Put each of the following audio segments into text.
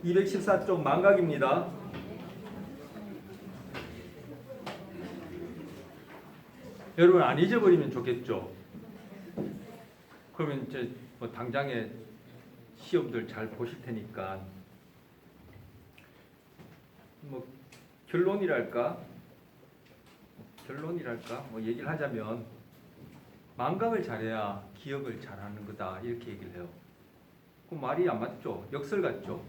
214쪽 망각입니다. 여러분 안 잊어버리면 좋겠죠. 그러면 이제 뭐 당장에 시험들 잘 보실 테니까 뭐 결론이랄까 뭐 얘기를 하자면 망각을 잘해야 기억을 잘하는 거다 이렇게 얘기를 해요. 그 말이 안 맞죠? 역설 같죠?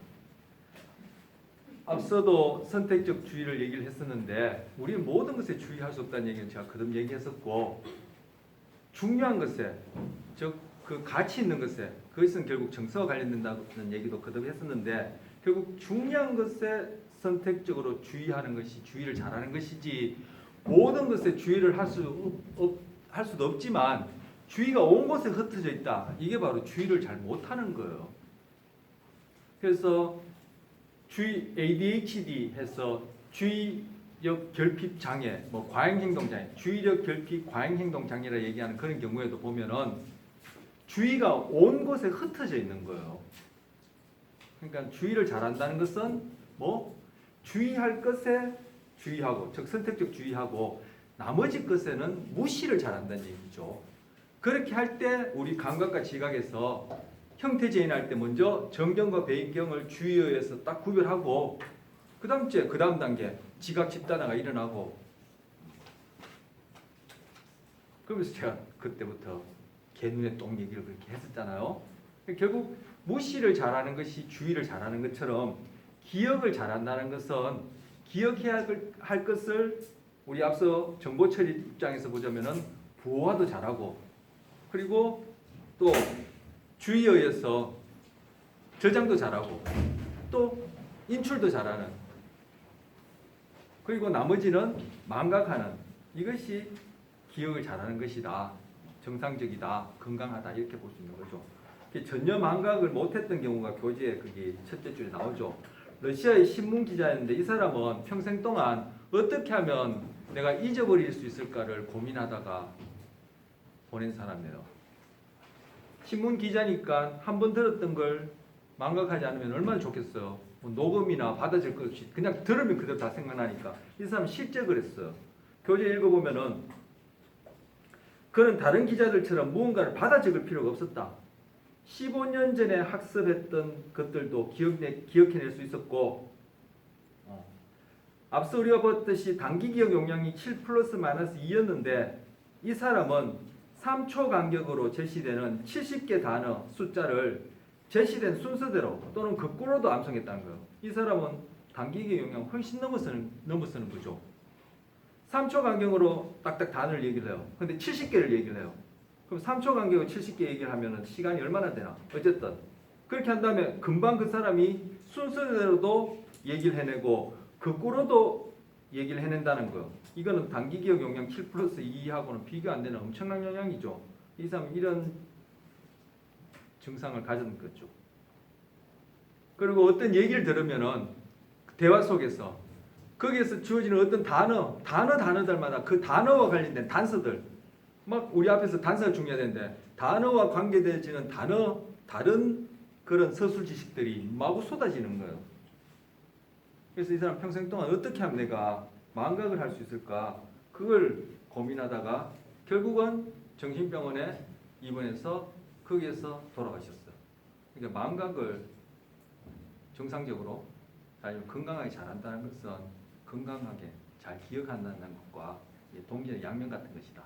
앞서도 선택적 주의를 얘기를 했었는데 우리는 모든 것에 주의할 수 없다는 얘기는 제가 거듭 얘기했었고, 중요한 것에 즉 그 가치 있는 것에, 그것은 결국 정서와 관련된다는 얘기도 거듭 했었는데, 결국 중요한 것에 선택적으로 주의하는 것이 주의를 잘하는 것이지, 모든 것에 주의를 할 수도 없지만 주의가 온 곳에 흩어져 있다, 이게 바로 주의를 잘 못하는 거예요. 그래서 주의 ADHD 해서 주의력 결핍 장애, 뭐 과잉행동 장애, 주의력 결핍 과잉행동 장애라 얘기하는 그런 경우에도 보면은 주의가 온 곳에 흩어져 있는 거예요. 그러니까 주의를 잘한다는 것은 뭐 주의할 것에 주의하고, 즉 선택적 주의하고, 나머지 것에는 무시를 잘한다는 얘기죠. 그렇게 할 때 우리 감각과 지각에서 형태재인 할 때 먼저 정경과 배경을 주의에 의해서 딱 구별하고, 그 다음 단계 지각 집단화가 일어나고, 그러면서 제가 그때부터 개 눈에 똥 얘기를 그렇게 했었잖아요. 결국 무시를 잘하는 것이 주의를 잘하는 것처럼, 기억을 잘한다는 것은 기억해야 할 것을 우리 앞서 정보 처리 입장에서 보자면은 부호화도 잘하고, 그리고 또 주의에 의해서 저장도 잘하고, 또 인출도 잘하는, 그리고 나머지는 망각하는, 이것이 기억을 잘하는 것이다, 정상적이다, 건강하다, 이렇게 볼 수 있는 거죠. 전혀 망각을 못했던 경우가 교재에 그게 첫째 줄에 나오죠. 러시아의 신문 기자였는데 이 사람은 평생 동안 어떻게 하면 내가 잊어버릴 수 있을까를 고민하다가 보낸 사람이에요. 신문 기자니까 한 번 들었던 걸 망각하지 않으면 얼마나 좋겠어요. 뭐 녹음이나 받아질 것 없이 그냥 들으면 그대로 다 생각나니까. 이 사람은 실제 그랬어요. 교재 읽어보면은 그는 다른 기자들처럼 무언가를 받아 적을 필요가 없었다. 15년 전에 학습했던 것들도 기억해낼 수 있었고, 앞서 우리가 봤듯이 단기 기억 용량이 7 플러스 마이너스 2였는데 이 사람은 3초 간격으로 제시되는 70개 단어 숫자를 제시된 순서대로 또는 거꾸로도 암송했다는 거예요. 이 사람은 단기 기억 용량 훨씬 넘어서는 거죠. 3초 간격으로 딱딱 단어를 얘기를 해요. 근데 70개를 얘기를 해요. 그럼 3초 간격으로 70개 얘기를 하면 시간이 얼마나 되나? 어쨌든 그렇게 한 다음에 금방 그 사람이 순서대로도 얘기를 해내고 거꾸로도 얘기를 해낸다는 거예요. 이거는 단기 기억 용량 7 플러스 2하고는 비교 안 되는 엄청난 영향이죠. 이 사람은 이런 증상을 가진 거죠. 그리고 어떤 얘기를 들으면은 대화 속에서 거기에서 주어지는 어떤 단어들마다 그 단어와 관련된 단서들, 막 우리 앞에서 단서가 중요하는데 단어와 관계되어지는 다른 그런 서술 지식들이 마구 쏟아지는 거예요. 그래서 이 사람 평생 동안 어떻게 하면 내가 망각을 할 수 있을까, 그걸 고민하다가 결국은 정신병원에 입원해서 거기에서 돌아가셨어요. 그러니까 망각을 정상적으로 아니면 건강하게 잘한다는 것은 건강하게 잘 기억한다는 것과 동일한 양면 같은 것이다.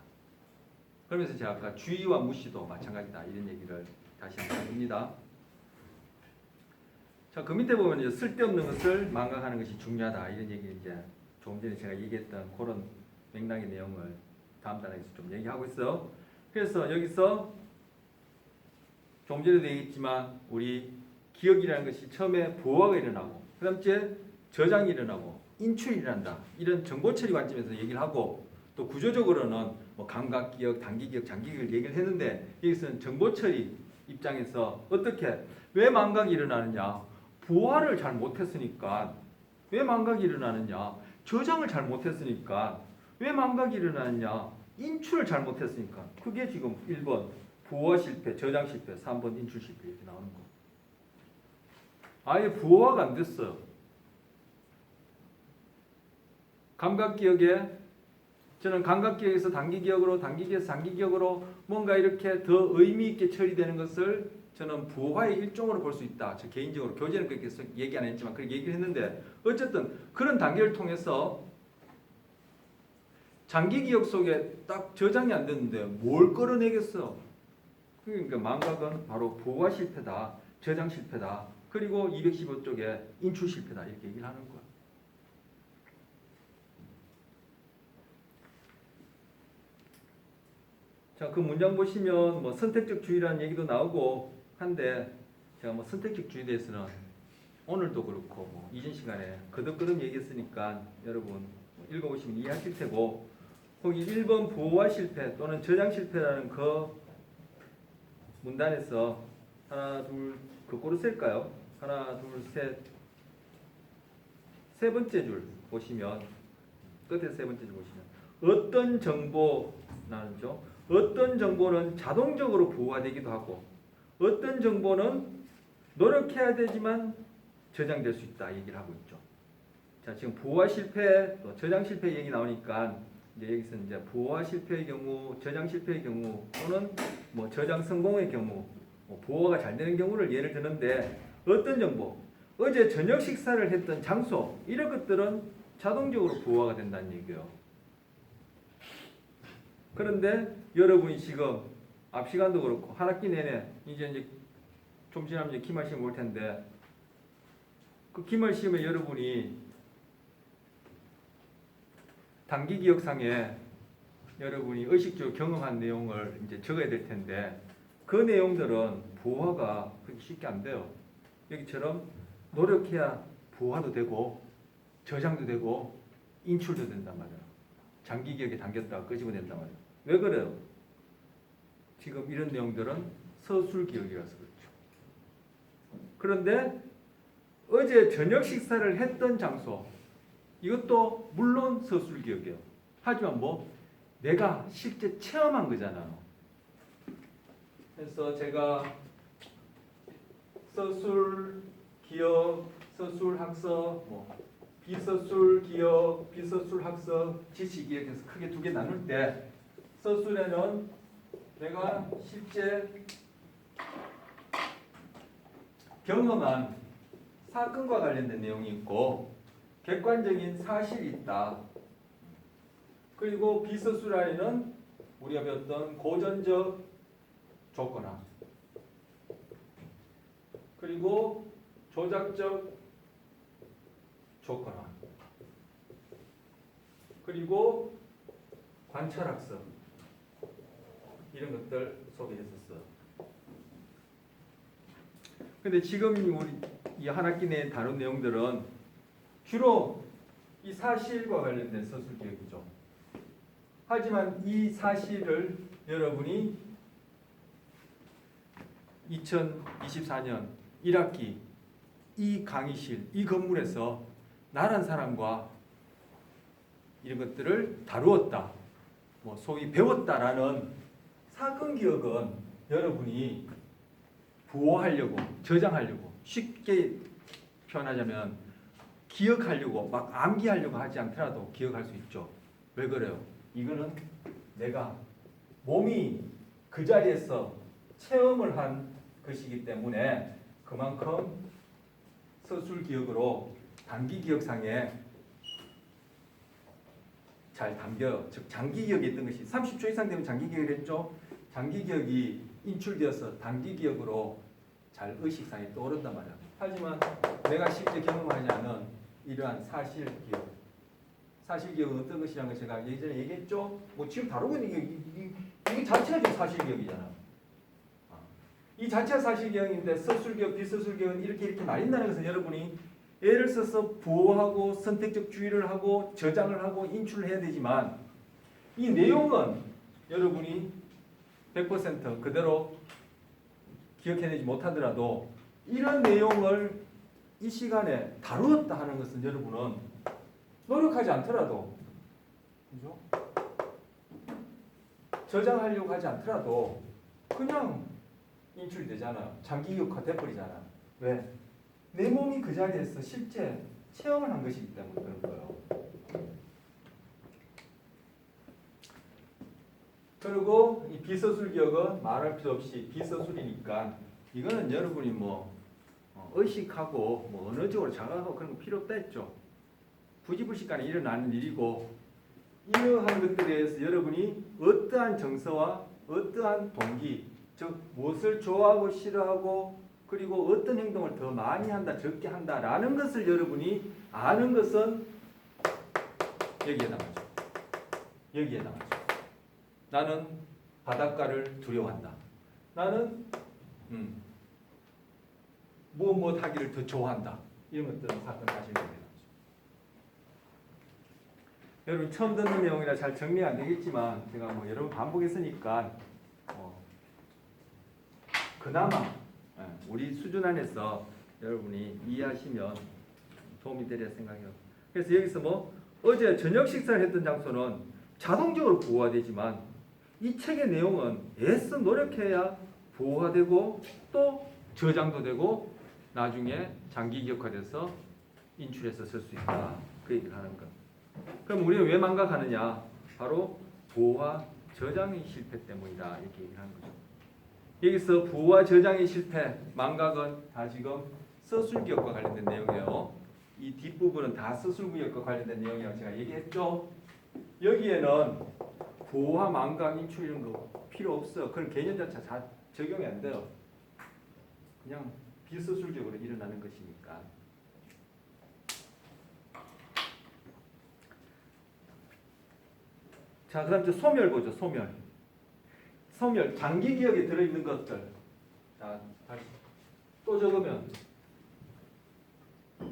그러면서 제가 아까 주의와 무시도 마찬가지다, 이런 얘기를 다시 한번 해봅니다. 자, 그 밑에 보면 이제 쓸데없는 것을 망각하는 것이 중요하다, 이런 얘기를 이제 조금 전에 제가 얘기했던 그런 맥락의 내용을 다음 단락에서 좀 얘기하고 있어요. 그래서 여기서 조금 전에도 얘기했지만 우리 기억이라는 것이 처음에 부호화가 일어나고, 그 다음 주에 저장이 일어나고 인출이 일어난다, 이런 정보 처리 관점에서 얘기를 하고, 또 구조적으로는 뭐 감각 기억, 단기 기억, 장기 기억을 얘기를 했는데, 여기서는 정보 처리 입장에서 어떻게, 왜 망각이 일어나느냐, 부호화를 잘 못했으니까 왜 망각이 일어나느냐, 저장을 잘 못했으니까 왜 망각이 일어나느냐, 인출을 잘 못했으니까. 그게 지금 1번 부호화 실패, 저장 실패, 3번 인출 실패 이렇게 나오는 거. 아예 부호화가 안 됐어요. 감각기억에 저는 감각기억에서 단기기억으로, 단기기억에서 장기기억으로 뭔가 이렇게 더 의미 있게 처리되는 것을 저는 부호화의 일종으로 볼 수 있다. 저 개인적으로 교재는 그렇게 얘기 안 했지만 그렇게 얘기를 했는데 어쨌든 그런 단계를 통해서 장기기억 속에 딱 저장이 안 됐는데 뭘 끌어내겠어? 그러니까 망각은 바로 부호화 실패다, 저장 실패다. 그리고 215쪽에 인출 실패다 이렇게 얘기를 하는 거야. 자, 그 문장 보시면 뭐 선택적 주의라는 얘기도 나오고 한데 제가 뭐 선택적 주의에 대해서는 오늘도 그렇고 뭐 이전 시간에 거듭거듭 얘기했으니까 여러분 읽어보시면 이해하실 테고 거기 1번 부호화 실패 또는 저장 실패라는 그 문단에서 하나 둘 거꾸로 쓸까요? 하나 둘 셋 세 번째 줄 보시면 끝에 세 번째 줄 보시면 어떤 정보 나누죠? 어떤 정보는 자동적으로 부호화되기도 하고 어떤 정보는 노력해야 되지만 저장될 수 있다 얘기를 하고 있죠. 자, 지금 부호화 실패, 또 저장 실패 얘기 나오니까 이제 여기서 이제 부호화 실패의 경우, 저장 실패의 경우 또는 뭐 저장 성공의 경우, 뭐 부호화가 잘 되는 경우를 예를 드는데 어떤 정보, 어제 저녁 식사를 했던 장소 이런 것들은 자동적으로 부호화가 된다는 얘기예요. 그런데 여러분이 지금 앞 시간도 그렇고 한 학기 내내 이제 좀 지나면 이제 기말 시험 올 텐데 그 기말 시험에 여러분이 단기 기억상에 여러분이 의식적으로 경험한 내용을 이제 적어야 될 텐데 그 내용들은 부호화가 그렇게 쉽게 안 돼요. 여기처럼 노력해야 부호화도 되고 저장도 되고 인출도 된단 말이에요. 장기 기억에 담겼다가 끄집어낸단 말이에요. 왜 그래요? 지금 이런 내용들은 서술 기억이라서 그렇죠. 그런데 어제 저녁 식사를 했던 장소 이것도 물론 서술 기억이에요. 하지만 뭐 내가 실제 체험한 거잖아요. 그래서 제가 서술 기억, 서술 학습, 뭐 비서술 기억, 비서술 학습, 지식 기억해서 크게 두 개 나눌 때 서술에는 내가 실제 경험한 사건과 관련된 내용이 있고 객관적인 사실이 있다. 그리고 비서술 안에는 우리가 배웠던 고전적 조건화 그리고 조작적 조건화 그리고 관찰학습 이런 것들 소개했었어요. 근데 지금 우리 이 한 학기 내에 다룬 내용들은 주로 이 사실과 관련된 서술 기억이죠. 하지만 이 사실을 여러분이 2024년 1학기 이 강의실, 이 건물에서 나란 사람과 이런 것들을 다루었다. 뭐 소위 배웠다라는 사건 기억은 여러분이 부호하려고, 저장하려고, 쉽게 표현하자면 기억하려고, 막 암기하려고 하지 않더라도 기억할 수 있죠. 왜 그래요? 이거는 내가 몸이 그 자리에서 체험을 한 것이기 때문에 그만큼 서술 기억으로 단기 기억상에 잘 담겨요. 즉 장기 기억에 있던 것이 30초 이상 되면 장기 기억을 했죠. 장기 기억이 인출되어서 단기 기억으로 잘 의식상에 떠오른단 말이야. 하지만 내가 실제 경험하지 않은 이러한 사실 기억, 사실 기억은 어떤 것이라는 걸 제가 예전에 얘기했죠. 뭐 지금 다루고 있는 이게 자체가 지금 사실 기억이잖아. 이 자체가 사실 기억인데 서술 기억, 비서술 기억은 이렇게 나뉜다는 것은 여러분이 예를 써서 부호하고 선택적 주의를 하고 저장을 하고 인출을 해야 되지만 이 내용은 여러분이 100% 그대로 기억해내지 못하더라도 이런 내용을 이 시간에 다루었다 하는 것은 여러분은 노력하지 않더라도 그죠? 저장하려고 하지 않더라도 그냥 인출이 되잖아요. 장기 기억화 돼버리잖아. 왜? 내 몸이 그 자리에서 실제 체험을 한 것이기 때문에 그런 거예요. 그리고 이 비서술 기억은 말할 필요 없이 비서술이니까 이거는 여러분이 뭐 의식하고 뭐 언어적으로 자각하고 그런 거 필요 없다 했죠. 부지불식간에 일어나는 일이고 이러한 것들에 대해서 여러분이 어떠한 정서와 어떠한 동기, 즉 무엇을 좋아하고 싫어하고 그리고 어떤 행동을 더 많이 한다, 적게 한다라는 것을 여러분이 아는 것은 여기에 나가죠. 여기에 나가죠. 나는 바닷가를 두려워한다. 나는 무엇 하기를 더 좋아한다. 이런 것들은 사건 사실이 되는 거죠. 여러분 처음 듣는 내용이라 잘 정리 안 되겠지만 제가 뭐 여러 번 반복했으니까 그나마 우리 수준 안에서 여러분이 이해하시면 도움이 되리라 생각해요. 그래서 여기서 뭐 어제 저녁 식사를 했던 장소는 자동적으로 보호화되지만 이 책의 내용은 애써 노력해야 보호화되고 또 저장도 되고 나중에 장기 기억화돼서 인출해서 쓸 수 있다. 그 얘기를 하는 거. 그럼 우리는 왜 망각하느냐? 바로 보호와 저장의 실패 때문이다. 이렇게 얘기를 하는 거죠. 여기서 보호와 저장의 실패, 망각은 다 지금 서술기억과 관련된 내용이에요. 이 뒷부분은 다 서술기억과 관련된 내용이라고 제가 얘기했죠. 여기에는 보호와 망각, 인출 이런 거 필요 없어. 그런 개념 자체 다 적용이 안 돼요. 그냥 비서술적으로 일어나는 것이니까. 자, 그 다음 저 소멸 보죠. 소멸, 장기 기억에 들어있는 것들. 자, 다시 또 적으면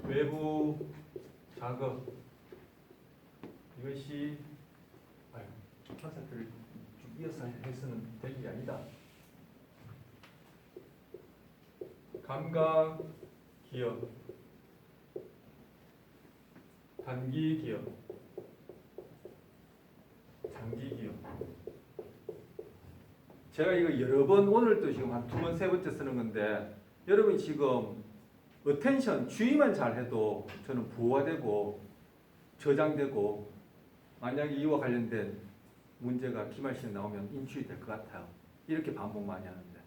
외부 자극 이것이 화살표를 쭉 이어서 해서는 될 일이 아니다. 감각 기억, 단기 기억, 장기 기억. 제가 이거 여러 번 오늘도 지금 한 2번, 3번째 쓰는 건데 여러분이 지금 어텐션, 주의만 잘해도 저는 부호화되고 저장되고 만약에 이와 관련된 문제가 기말시에 나오면 인출이 될 것 같아요. 이렇게 반복 많이 하는데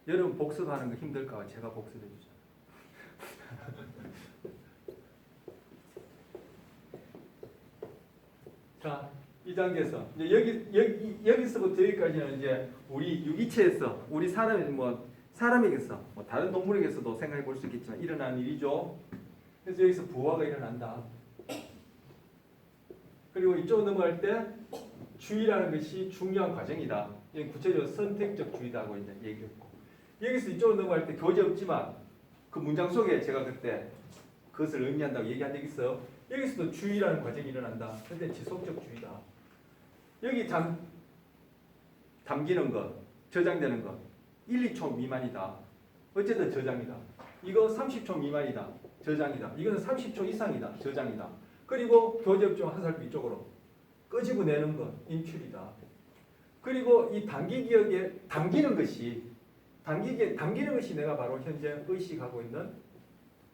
여러분 복습하는 거 힘들까 봐 제가 복습해 주잖아요. 자, 이 단계에서 이제 여기서부터 여기까지는 이제 우리 유기체에서 우리 사람에게서 뭐 다른 동물에게서도 생각해 볼 수 있겠지만 일어나는 일이죠. 그래서 여기서 부화가 일어난다. 그리고 이쪽으로 넘어갈 때 주의라는 것이 중요한 과정이다. 이건 구체적으로 선택적 주의다고 이제 얘기했고 여기서 이쪽으로 넘어갈 때 교재 없지만 그 문장 속에 제가 그때 그것을 의미한다고 얘기한 적 있어요. 여기서도 주의라는 과정이 일어난다. 근데 지속적 주의다. 여기 담기는 것, 저장되는 것 1, 2초 미만이다. 어쨌든 저장이다. 이거 30초 미만이다. 저장이다. 이거는 30초 이상이다. 저장이다. 그리고 교재업종 화살표 이쪽으로 끄집어내는 것, 인출이다. 그리고 이 단기 기억에 담기는 것이 내가 바로 현재 의식하고 있는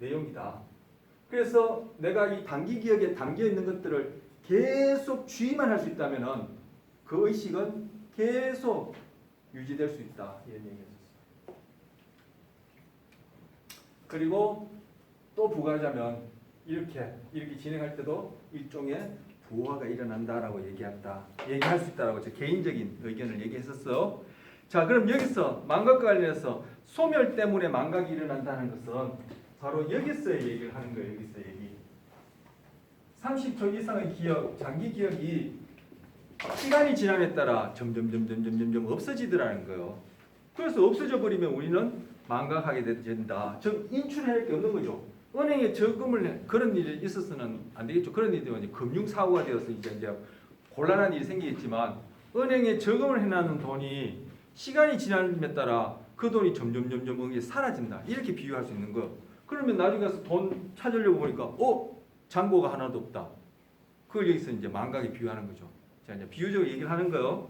내용이다. 그래서 내가 이 단기 기억에 담겨 있는 것들을 계속 주의만 할 수 있다면은 그 의식은 계속 유지될 수 있다. 이런 얘기였었어요. 그리고 또 부가하자면 이렇게 진행할 때도 일종의 부화가 일어난다라고 얘기할 수 있다라고 제 개인적인 의견을 얘기했었어요. 자, 그럼 여기서 망각과 관련해서 소멸 때문에 망각이 일어난다는 것은 바로 여기서의 얘기를 하는 거예요. 여기서 얘기. 30초 이상의 기억, 장기 기억이 시간이 지남에 따라 점점 없어지더라는 거예요. 그래서 없어져 버리면 우리는 망각하게 된다. 즉 인출할 게 없는 거죠. 은행에 저금을 그런 일이 있어서는 안 되겠죠. 그런 일이 되면 금융 사고가 되어서 이제 곤란한 일이 생기겠지만 은행에 저금을 해놓은 돈이 시간이 지남에 따라 그 돈이 점점 사라진다. 이렇게 비유할 수 있는 거예요. 그러면 나중에 가서 돈 찾으려고 보니까 잔고가 하나도 없다. 그걸 여기서 이제 망각에 비유하는 거죠. 자, 이제 비유적으로 얘기를 하는 거예요.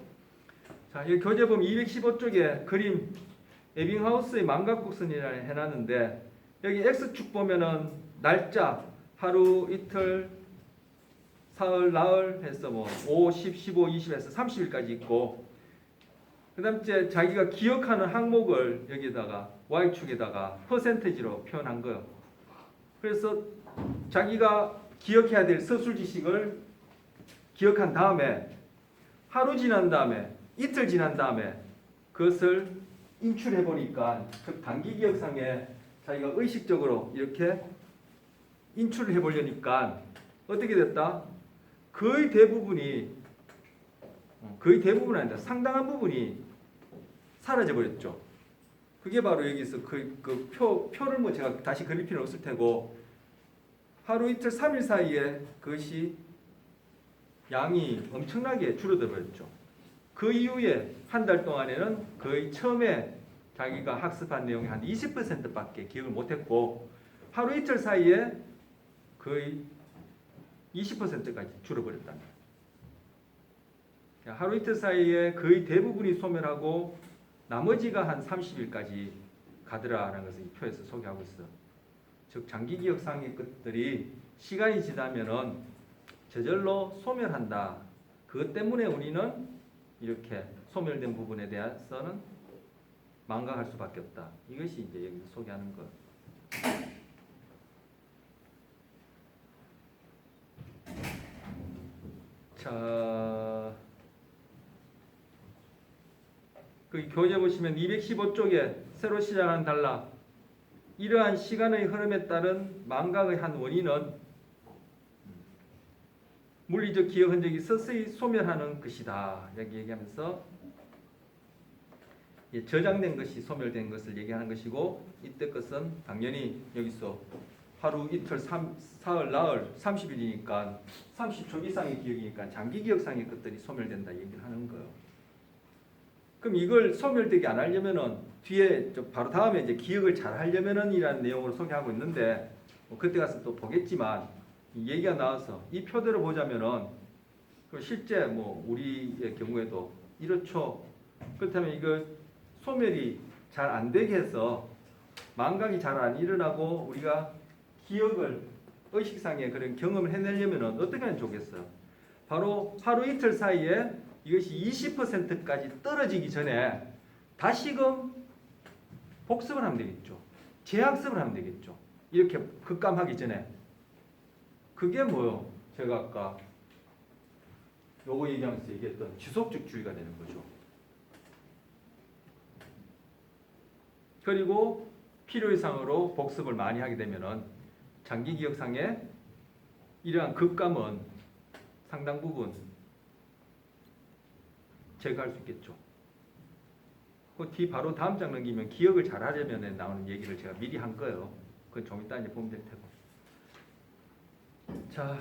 자, 여기 교재본 215쪽에 그림 에빙하우스의 망각곡선이라 해놨는데 여기 X축 보면은 날짜 하루 이틀 사흘 나흘 해서 뭐 5, 10, 15, 20 해서 30일까지 있고 그 다음 에 자기가 기억하는 항목을 여기다가 Y축에다가 퍼센테지로 표현한 거예요. 그래서 자기가 기억해야 될 서술 지식을 기억한 다음에 하루 지난 다음에 이틀 지난 다음에 그것을 인출해 보니까 즉 단기 기억상에 자기가 의식적으로 이렇게 인출을 해 보려니까 어떻게 됐다? 거의 대부분이 아니다. 상당한 부분이 사라져 버렸죠. 그게 바로 여기서 표를 뭐 제가 다시 그릴 필요는 없을 테고 하루 이틀 3일 사이에 그것이 양이 엄청나게 줄어들어 버렸죠. 그 이후에 한 달 동안에는 거의 처음에 자기가 학습한 내용의 한 20%밖에 기억을 못했고 하루 이틀 사이에 거의 20%까지 줄어버렸답니다. 하루 이틀 사이에 거의 대부분이 소멸하고 나머지가 한 30일까지 가더라라는 것을 이 표에서 소개하고 있어. 즉 장기 기억상의 것들이 시간이 지나면은 저절로 소멸한다. 그것 때문에 우리는 이렇게 소멸된 부분에 대해서는 망각할 수밖에 없다. 이것이 이제 여기서 소개하는 것. 자, 그 교재 보시면 215쪽에 새로 시작한 단락. 이러한 시간의 흐름에 따른 망각의 한 원인은 물리적 기억 흔적이 서서히 소멸하는 것이다. 이렇게 얘기하면서 저장된 것이 소멸된 것을 얘기하는 것이고 이때 것은 당연히 여기서 하루 이틀 사흘 나흘 30일이니까 30초 이상의 기억이니까 장기 기억상의 것들이 소멸된다 얘기를 하는 거예요. 그럼 이걸 소멸되게 안 하려면은 뒤에 바로 다음에 이제 기억을 잘 하려면은 이라는 내용으로 소개하고 있는데 뭐 그때 가서 또 보겠지만 이 얘기가 나와서 이 표대로 보자면은 실제 뭐 우리의 경우에도 이렇죠. 그렇다면 이거 소멸이 잘 안 되게 해서 망각이 잘 안 일어나고 우리가 기억을 의식상의 그런 경험을 해내려면은 어떻게 하면 좋겠어요? 바로 하루 이틀 사이에 이것이 20%까지 떨어지기 전에 다시금 복습을 하면 되겠죠. 재학습을 하면 되겠죠. 이렇게 급감하기 전에. 그게 뭐요? 제가 아까 요거 얘기하면서 얘기했던 지속적 주의가 되는 거죠. 그리고 필요 이상으로 복습을 많이 하게 되면은 장기 기억상에 이러한 급감은 상당 부분 제거할 수 있겠죠. 그 뒤 바로 다음 장 넘기면 기억을 잘 하려면 나오는 얘기를 제가 미리 한 거예요. 그건 좀 이따 이제 보면 될 테고. 자,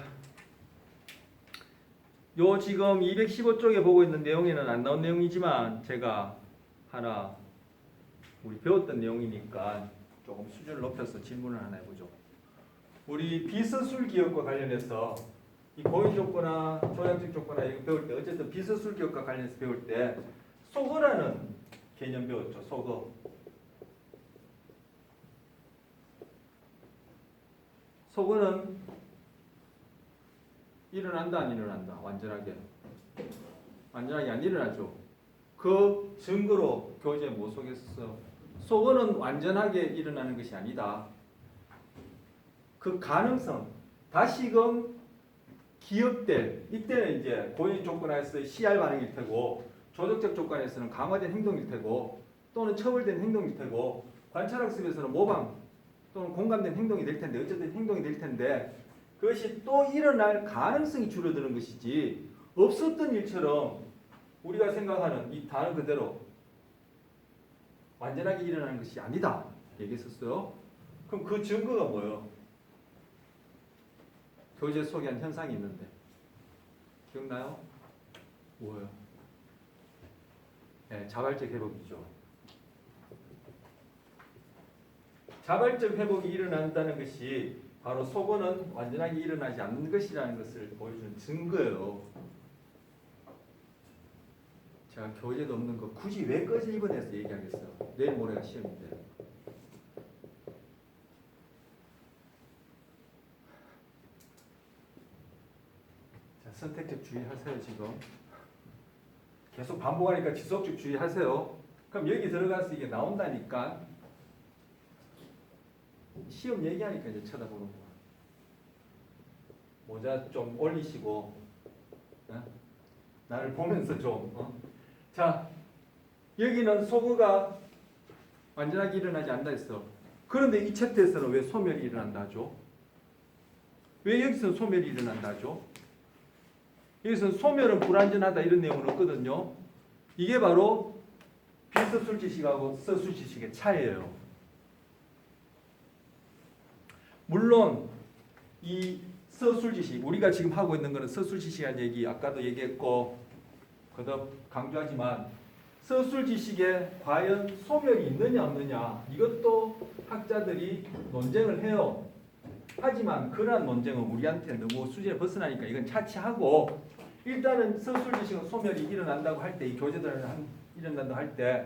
요 지금 215쪽에 보고 있는 내용에는 안 나온 내용이지만 제가 하나 우리 배웠던 내용이니까 조금 수준을 높여서 질문을 하나 해보죠. 우리 비서술 기억과 관련해서 이 고의 조건이나 조약적 조건이나 이거 배울 때 어쨌든 비서술 기억과 관련해서 배울 때 속어라는 개념 배웠죠. 속어. 속어는 일어난다 안 일어난다. 완전하게 안 일어나죠. 그 증거로 교재에 못 속였어. 속어는 완전하게 일어나는 것이 아니다. 그 가능성 다시금 기억될 이때는 이제 고의 조건에서 CR 반응일 테고 조적적 조건에서는 강화된 행동일 테고 또는 처벌된 행동일 테고 관찰학습에서는 모방 또는 공감된 행동이 될 텐데 어쨌든 행동이 될 텐데 그것이 또 일어날 가능성이 줄어드는 것이지 없었던 일처럼 우리가 생각하는 이 단어 그대로 완전하게 일어나는 것이 아니다 얘기했었어요. 그럼 그 증거가 뭐예요? 교재 소개한 현상이 있는데 기억나요? 뭐예요? 네, 자발적 회복이죠. 자발적 회복이 일어난다는 것이 바로 속어는 완전하게 일어나지 않는 것이라는 것을 보여주는 증거예요. 제가 교재도 없는 거 굳이 왜 꺼져 입원해서 얘기하겠어요. 내일 모레가 시험인데. 주의하세요. 지금 계속 반복하니까 지속적 주의하세요. 그럼 여기 들어가서 이게 나온다니까. 시험 얘기하니까 이제 쳐다보는 거야. 모자 좀 올리시고, 나를 보면서 좀. 자, 여기는 소거가 완전하게 일어나지 않는다 했어. 그런데 이 챕터에서는 왜 소멸이 일어난다 하죠? 왜 여기서는 소멸이 일어난다 하죠? 여기서는 소멸은 불완전하다 이런 내용은 없거든요. 이게 바로 비서술 지식하고 서술 지식의 차이예요. 물론 이 서술 지식, 우리가 지금 하고 있는 것은 서술 지식이라는 얘기 아까도 얘기했고 거듭 강조하지만 서술 지식에 과연 소멸이 있느냐 없느냐 이것도 학자들이 논쟁을 해요. 하지만 그러한 논쟁은 우리한테 너무 수준에 벗어나니까 이건 차치하고 일단은 서술 지식은 소멸이 일어난다고 할 때 이 교재들은 일어난다고 할 때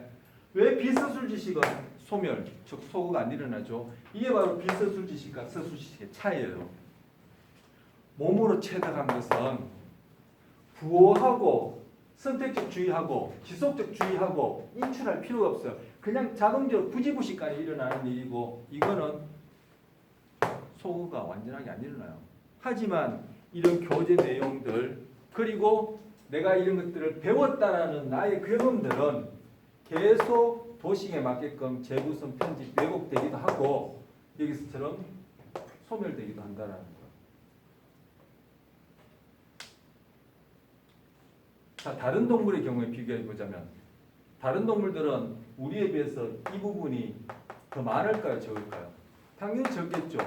왜 비서술 지식은 소멸, 즉 소거가 안 일어나죠? 이게 바로 비서술 지식과 서술 지식의 차이예요. 몸으로 체득한 것은 부호하고 선택적 주의하고 지속적 주의하고 인출할 필요가 없어요. 그냥 자동적으로 부지부식간에 일어나는 일이고 이거는 소거가 완전하게 안 일어나요. 하지만 이런 교재 내용들 그리고 내가 이런 것들을 배웠다라는 나의 경험들은 계속 도식에 맞게끔 재구성, 편집, 왜곡되기도 하고 여기서처럼 소멸되기도 한다라는 거예요. 자, 다른 동물의 경우에 비교해 보자면 다른 동물들은 우리에 비해서 이 부분이 더 많을까요, 적을까요? 당연히 적겠죠.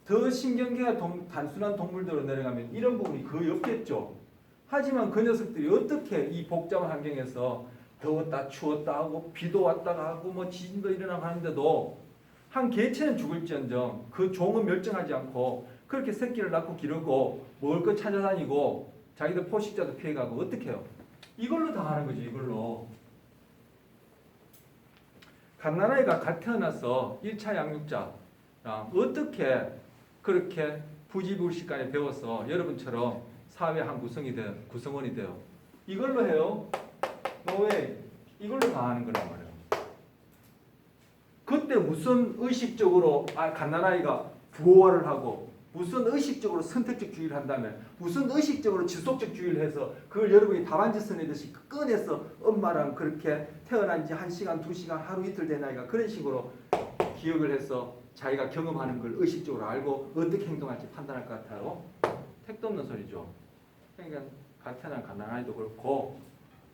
더 신경계가 단순한 동물들로 내려가면 이런 부분이 거의 없겠죠. 하지만 그 녀석들이 어떻게 이 복잡한 환경에서 더웠다 추웠다 하고 비도 왔다가 하고 뭐 지진도 일어나고 하는데도 한 개체는 죽을지언정 그 종은 멸종하지 않고 그렇게 새끼를 낳고 기르고 먹을 거 찾아다니고 자기들 포식자도 피해가고 어떻게 해요? 이걸로 다 하는 거죠. 이걸로. 갓난아이가 갓 태어나서 1차 양육자랑 어떻게 그렇게 부지불식간에 배워서 여러분처럼 사회 한 구성원이 돼요. 이걸로 해요. 왜 이걸로 다 하는 거란 말이에요. 그때 무슨 의식적으로 갓난아이가 부호화를 하고 무슨 의식적으로 선택적 주의를 한다면 무슨 의식적으로 지속적 주의를 해서 그걸 여러분이 답안지 써내듯이 꺼내서 엄마랑 그렇게 태어난 지 1시간, 2시간, 하루 이틀 된 아이가 그런 식으로 기억을 해서 자기가 경험하는 걸 의식적으로 알고 어떻게 행동할지 판단할 것 같아요. 택도 없는 소리죠. 그러니까 갓 태어난 갓난아이도 그렇고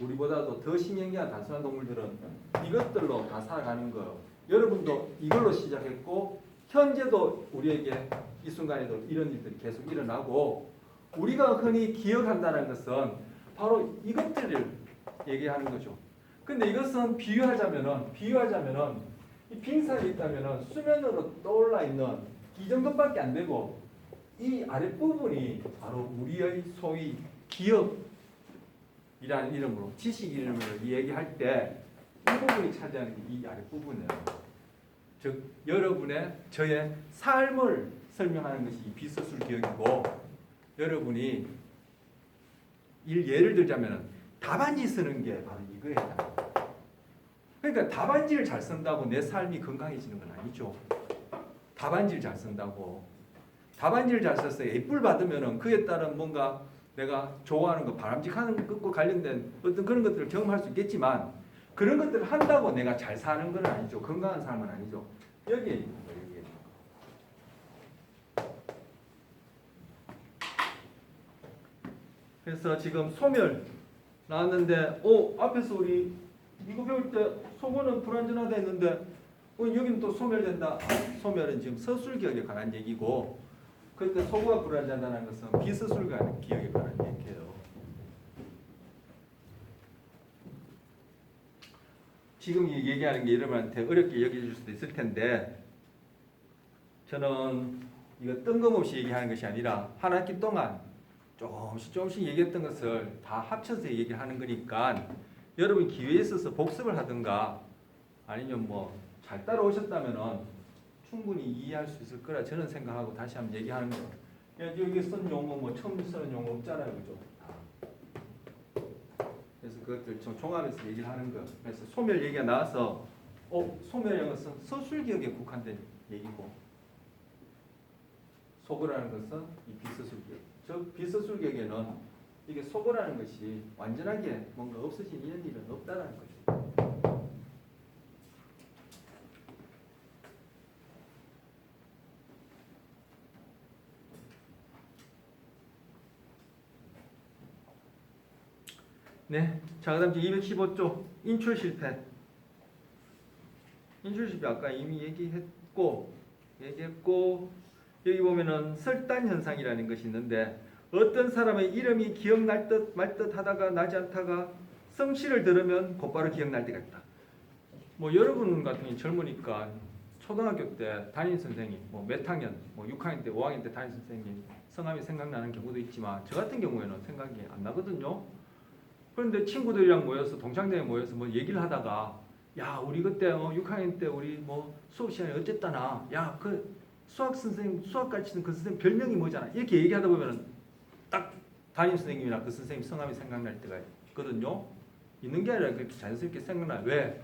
우리보다도 더 신경계가 단순한 동물들은 이것들로 다 살아가는 거예요. 여러분도 이걸로 시작했고 현재도 우리에게 이 순간에도 이런 일들이 계속 일어나고 우리가 흔히 기억한다는 것은 바로 이것들을 얘기하는 거죠. 근데 이것은 비유하자면은 이 빙산이 있다면은 수면으로 떠올라 있는 이 정도밖에 안 되고 이 아랫부분이 바로 우리의 소위 기억이라는 이름으로 지식 이름으로 얘기할 때 이 부분이 차지하는 게 이 아랫부분이에요. 즉 여러분의 저의 삶을 설명하는 것이 이 비서술 기억이고 여러분이 예를 들자면 답안지 쓰는 게 바로 이거예요. 그러니까 답안지를 잘 쓴다고 내 삶이 건강해지는 건 아니죠. 답안지를 잘 쓴다고. 답안지를 잘 써서 A뿔 받으면 그에 따른 뭔가 내가 좋아하는 거 바람직한 것과 관련된 어떤 그런 것들을 경험할 수 있겠지만 그런 것들을 한다고 내가 잘 사는 건 아니죠. 건강한 삶은 아니죠. 여기에 있는 거예요. 여기에 있는 거. 그래서 지금 소멸 나왔는데 앞에서 우리 이거 배울 때 소거는 불완전하다 했는데 여기는 또 소멸된다. 소멸은 지금 서술기억에 관한 얘기고 그때 소거가 불완전하다는 것은 비서술기억에 관한 얘기예요. 지금 얘기하는 게 여러분한테 어렵게 여겨질 수도 있을 텐데 저는 이거 뜬금없이 얘기하는 것이 아니라 한 학기 동안 조금씩 얘기했던 것을 다 합쳐서 얘기하는 거니까 여러분 기회에 있어서 복습을 하든가 아니면 뭐 잘 따라오셨다면 충분히 이해할 수 있을 거라 저는 생각하고 다시 한번 얘기하는 거예요. 여기 쓴 용어 뭐 처음 쓰는 용어 없잖아요. 그죠? 다 그것들 좀 종합해서 얘기를 하는 거. 그래서 소멸 얘기가 나와서 소멸이라는 것은 서술기억에 국한된 얘기고 소거라는 것은 이 비서술기억. 즉 비서술기억에는 이게 소거라는 것이 완전하게 뭔가 없어진 이런 일은 없다라는 거죠. 네, 자 그다음 215조 인출 실패. 인출 실패 아까 이미 얘기했고 여기 보면은 설단 현상이라는 것이 있는데 어떤 사람의 이름이 기억날 듯 말 듯 하다가 나지 않다가 성씨를 들으면 곧바로 기억날 때가 있다. 뭐 여러분 같은 경우 젊으니까 초등학교 때 담임 선생님 몇 학년 6학년 때 5학년 때 담임 선생님 성함이 생각나는 경우도 있지만 저 같은 경우에는 생각이 안 나거든요. 그런데 친구들이랑 모여서 동창회에 모여서 뭐 얘기를 하다가 야 우리 그때 6학년 때 우리 뭐 수업 시간에 어쨌다나 야 그 수학 선생님 수학 가르치는 그 선생님 별명이 뭐잖아 이렇게 얘기하다 보면은 딱 담임 선생님이나 그 선생님 성함이 생각날 때가 있거든요. 있는 게 아니라 그렇게 자연스럽게 생각나. 왜?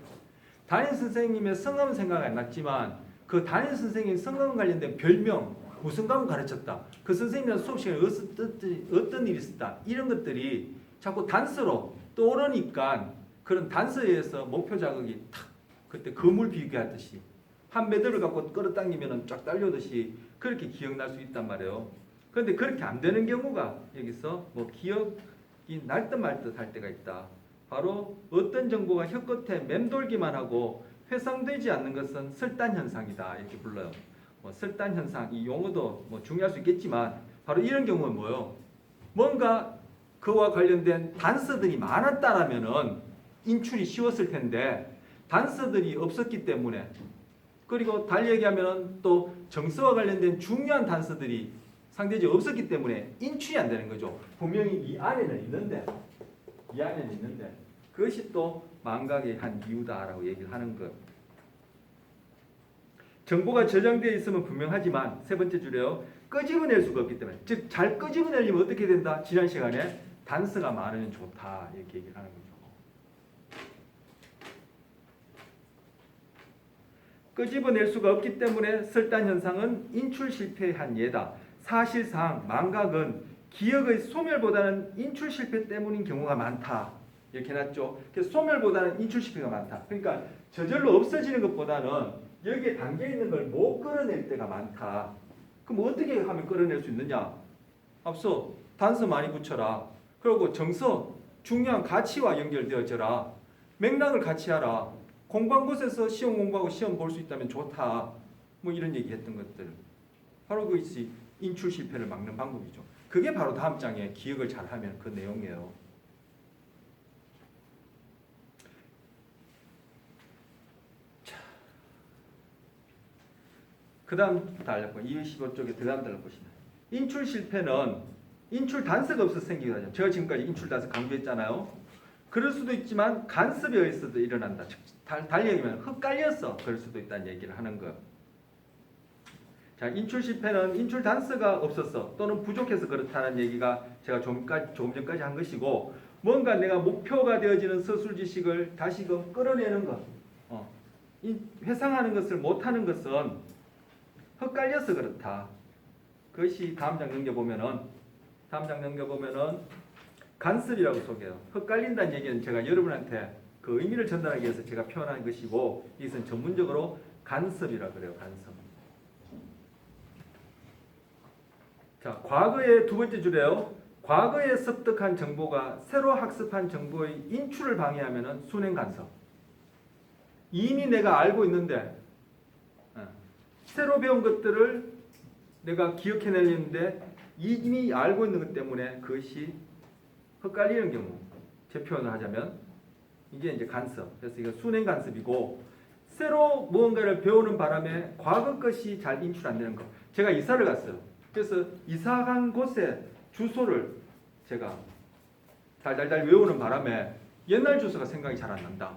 담임 선생님의 성함은 생각 안 났지만 그 담임 선생님 성함 관련된 별명 무슨 과목 가르쳤다 그 선생님이랑 수업 시간에 어떤 일이 있었다 이런 것들이 자꾸 단서로 떠오르니까 그런 단서에 의해서 목표 자극이 탁 그때 그물 비교하듯이 한 매듭을 갖고 끌어당기면 쫙 딸려듯이 그렇게 기억날 수 있단 말이에요. 그런데 그렇게 안 되는 경우가 여기서 뭐 기억이 날 듯 말 듯 할 때가 있다. 바로 어떤 정보가 혀끝에 맴돌기만 하고 회상되지 않는 것은 설단 현상이다 이렇게 불러요. 설단 현상 이 용어도 중요할 수 있겠지만 바로 이런 경우는 뭐예요? 뭔가 그와 관련된 단서들이 많았다라면은 인출이 쉬웠을 텐데 단서들이 없었기 때문에 그리고 달리 얘기하면 또 정서와 관련된 중요한 단서들이 상대적으로 없었기 때문에 인출이 안 되는 거죠. 분명히 이 안에는 있는데 그것이 또 망각의 한 이유다라고 얘기를 하는 것. 정보가 저장되어 있으면 분명하지만 세 번째 줄에요. 끄집어낼 수가 없기 때문에 즉 잘 끄집어내려면 어떻게 된다? 지난 시간에 단서가 많으면 좋다 이렇게 얘기를 하는 거죠. 끄집어낼 수가 없기 때문에 설단 현상은 인출 실패의 한 예다. 사실상 망각은 기억의 소멸보다는 인출 실패 때문인 경우가 많다. 이렇게 해놨죠. 그래서 소멸보다는 인출 실패가 많다. 그러니까 저절로 없어지는 것보다는 여기에 담겨있는 걸 못 끌어낼 때가 많다. 그럼 어떻게 하면 끌어낼 수 있느냐? 앞서 단서 많이 붙여라. 그리고 정서, 중요한 가치와 연결되어져라. 맥락을 같이 하라. 공부한 곳에서 시험 공부하고 시험 볼 수 있다면 좋다. 뭐 이런 얘기 했던 것들. 바로 그것이 인출 실패를 막는 방법이죠. 그게 바로 다음 장에 기억을 잘하면 그 내용이에요. 자, 그 다음 달렸고 215쪽에 그 다음 달려보시면 인출 실패는 인출 단서가 없어서 생기게 하죠. 제가 지금까지 인출 단서 강조했잖아요. 그럴 수도 있지만 간섭에 의해서도 일어난다. 달리 얘기하면 헷갈려서 그럴 수도 있다는 얘기를 하는 것. 자, 인출 실패는 인출 단서가 없어서 또는 부족해서 그렇다는 얘기가 제가 조금 전까지 한 것이고 뭔가 내가 목표가 되어지는 서술 지식을 다시금 끌어내는 것, 회상하는 것을 못하는 것은 헷갈려서 그렇다. 그것이 다음 장 넘겨보면은 간섭이라고 소개해요. 헷갈린다는 얘기는 제가 여러분한테 그 의미를 전달하기 위해서 제가 표현한 것이고 이것은 전문적으로 간섭이라고 그래요. 간섭. 자, 과거의 두 번째 줄에요. 과거에 습득한 정보가 새로 학습한 정보의 인출을 방해하면 순행 간섭. 이미 내가 알고 있는데 새로 배운 것들을 내가 기억해내려는데 이미 알고 있는 것 때문에 그것이 헷갈리는 경우. 제 표현을 하자면 이게 이제 간섭. 그래서 이거 순행 간섭이고 새로 무언가를 배우는 바람에 과거 것이 잘 인출 안 되는 것. 제가 이사를 갔어요. 그래서 이사 간 곳에 주소를 제가 달달달 외우는 바람에 옛날 주소가 생각이 잘 안 난다.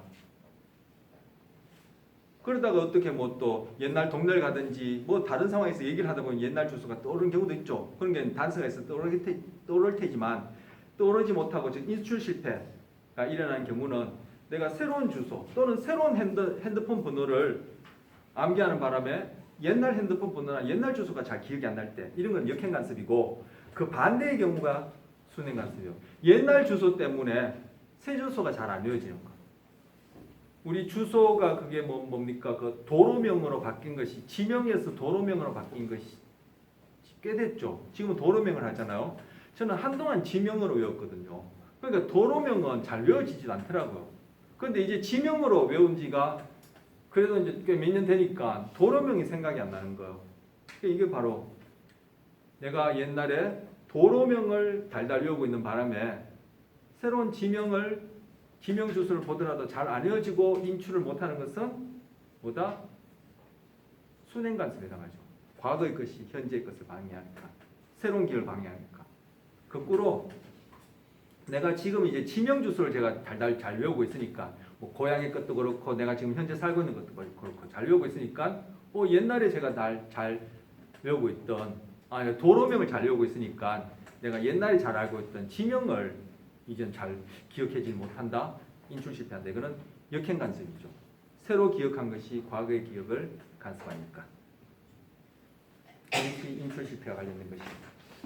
그러다가 어떻게 뭐 또 옛날 동네를 가든지 뭐 다른 상황에서 얘기를 하다 보면 옛날 주소가 떠오르는 경우도 있죠. 그런 게 단서가 있어 떠오를 테지만 떠오르지 못하고 인출 실패. 일어나는 경우는 내가 새로운 주소 또는 새로운 핸드폰 번호를 암기하는 바람에 옛날 핸드폰 번호나 옛날 주소가 잘 기억이 안 날 때 이런 건 역행 간섭이고 그 반대의 경우가 순행 간섭이요. 옛날 주소 때문에 새 주소가 잘 안 외워지는 거. 우리 주소가 그게 뭡니까? 그 도로명으로 바뀐 것이 지명에서 도로명으로 바뀐 것이 꽤 됐죠. 지금은 도로명을 하잖아요. 저는 한동안 지명으로 외웠거든요. 그러니까 도로명은 잘 외워지지도 않더라고요. 그런데 이제 지명으로 외운 지가 그래도 이제 꽤 몇 년 되니까 도로명이 생각이 안 나는 거예요. 이게 바로 내가 옛날에 도로명을 달달 외우고 있는 바람에 새로운 지명 주소를 보더라도 잘 안 외워지고 인출을 못하는 것은 뭐다? 순행 간섭에 해당하죠. 과거의 것이 현재의 것을 방해하니까, 새로운 기억을 방해하니까. 거꾸로 내가 지금 이제 지명 주소를 제가 달달 잘 외우고 있으니까, 뭐 고향의 것도 그렇고 내가 지금 현재 살고 있는 것도 그렇고 잘 외우고 있으니까, 옛날에 제가 잘 외우고 있던 도로명을 잘 외우고 있으니까 내가 옛날에 잘 알고 있던 지명을 이젠 잘 기억하지 못한다. 인출 실패한다. 이거는 역행 간섭이죠. 새로 기억한 것이 과거의 기억을 간섭하니까. 이것이 인출 실패와 관련된 것입니다.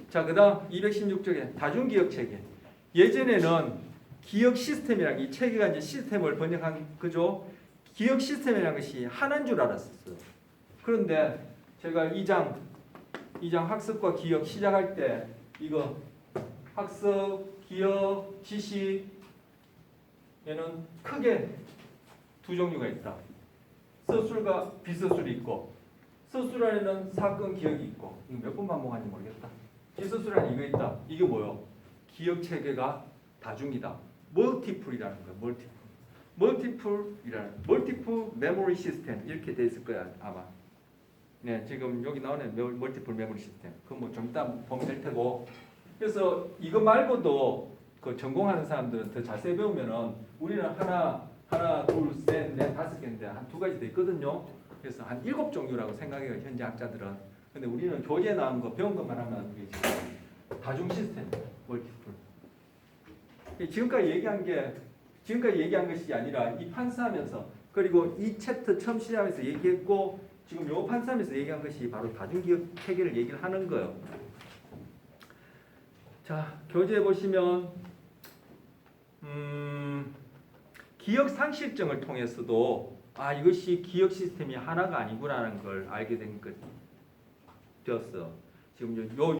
자, 그다음 216쪽에 다중기억 체계. 예전에는 기억 시스템이라는 이 체계가 이제 시스템을 번역한 그죠? 기억 시스템이라는 것이 하나인 줄 알았었어요. 그런데 제가 2장 학습과 기억 시작할 때 이거 학습, 기억, 지식 얘는 크게 두 종류가 있다. 서술과 비서술이 있고 서술 안에는 사건, 기억이 있고 이거 몇 번 반복하는지 모르겠다. 비서술 안에 이거 있다. 이게 뭐요? 기억 체계가 다중이다. 멀티플이라는 거야. 멀티플 메모리 시스템 이렇게 돼 있을 거야 아마. 네, 지금 여기 나오는 멀티플 메모리 시스템. 그거 뭐 좀 이따 보면 될 테고. 그래서 이거 말고도 그 전공하는 사람들은 더 자세히 배우면은 우리는 하나, 둘, 셋, 넷, 다섯 개인데 한 두 가지 더 있거든요. 그래서 한 7종류라고 생각해요 현재 학자들은. 근데 우리는 교재에 나온 거 배운 것만 하면 그게 지금 다중 시스템 멀티플. 지금까지 얘기한 것이 아니라 이 판사하면서 그리고 이 챕터 처음 시작하면서 얘기했고 지금 요 판사하면서 얘기한 것이 바로 다중기억 체계를 얘기를 하는 거예요. 자, 교재에 보시면 기억 상실증을 통해서도 이것이 기억 시스템이 하나가 아니구나라는 걸 알게 된 것 되었어. 지금 요